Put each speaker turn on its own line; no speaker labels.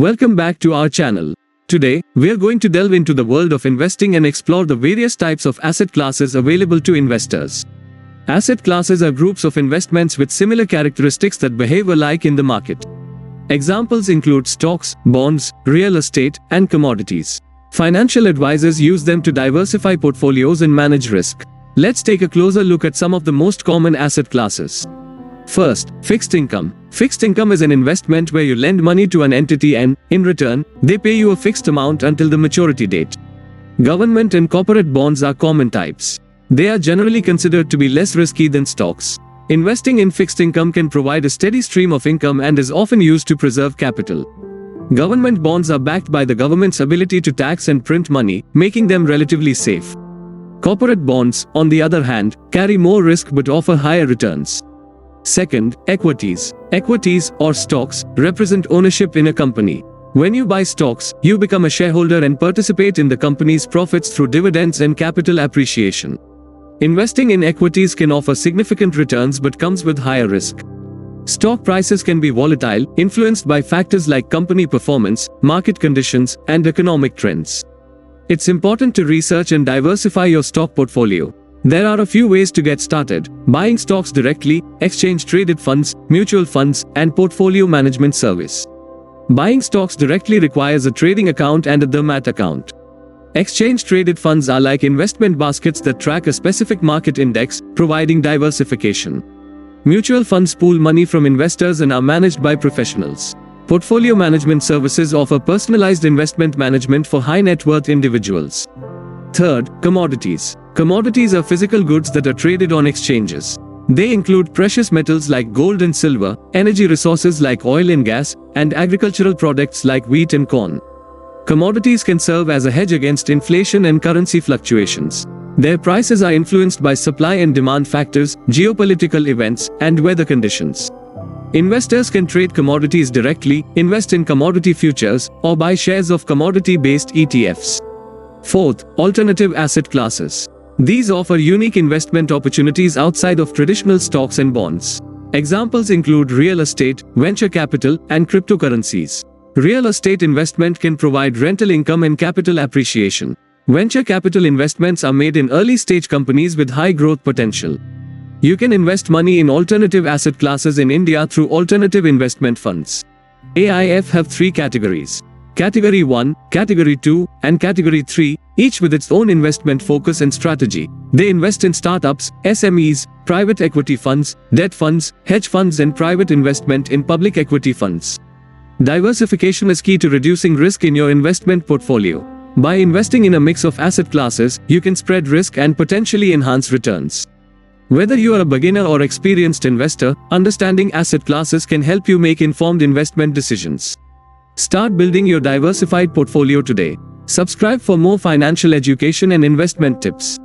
Welcome back to our channel. Today, we are going to delve into the world of investing and explore the various types of asset classes available to investors. Asset classes are groups of investments with similar characteristics that behave alike in the market. Examples include stocks, bonds, real estate, and commodities. Financial advisors use them to diversify portfolios and manage risk. Let's take a closer look at some of the most common asset classes. First, fixed income. Fixed income is an investment where you lend money to an entity and, in return, they pay you a fixed amount until the maturity date. Government and corporate bonds are common types. They are generally considered to be less risky than stocks. Investing in fixed income can provide a steady stream of income and is often used to preserve capital. Government bonds are backed by the government's ability to tax and print money, making them relatively safe. Corporate bonds, on the other hand, carry more risk but offer higher returns. Second, equities. Equities, or stocks, represent ownership in a company. When you buy stocks, you become a shareholder and participate in the company's profits through dividends and capital appreciation. Investing in equities can offer significant returns but comes with higher risk. Stock prices can be volatile, influenced by factors like company performance, market conditions, and economic trends. It's important to research and diversify your stock portfolio. There are a few ways to get started: buying stocks directly, exchange-traded funds, mutual funds, and portfolio management service. Buying stocks directly requires a trading account and a demat account. Exchange-traded funds are like investment baskets that track a specific market index, providing diversification. Mutual funds pool money from investors and are managed by professionals. Portfolio management services offer personalized investment management for high-net-worth individuals. Third, commodities. Commodities are physical goods that are traded on exchanges. They include precious metals like gold and silver, energy resources like oil and gas, and agricultural products like wheat and corn. Commodities can serve as a hedge against inflation and currency fluctuations. Their prices are influenced by supply and demand factors, geopolitical events, and weather conditions. Investors can trade commodities directly, invest in commodity futures, or buy shares of commodity-based ETFs. Fourth, alternative asset classes. These offer unique investment opportunities outside of traditional stocks and bonds. Examples include real estate, venture capital, and cryptocurrencies. Real estate investment can provide rental income and capital appreciation. Venture capital investments are made in early-stage companies with high growth potential. You can invest money in alternative asset classes in India through alternative investment funds. AIF have three categories: Category 1, Category 2, and Category 3, each with its own investment focus and strategy. They invest in startups, SMEs, private equity funds, debt funds, hedge funds, and private investment in public equity funds. Diversification is key to reducing risk in your investment portfolio. By investing in a mix of asset classes, you can spread risk and potentially enhance returns. Whether you are a beginner or experienced investor, understanding asset classes can help you make informed investment decisions. Start building your diversified portfolio today. Subscribe for more financial education and investment tips.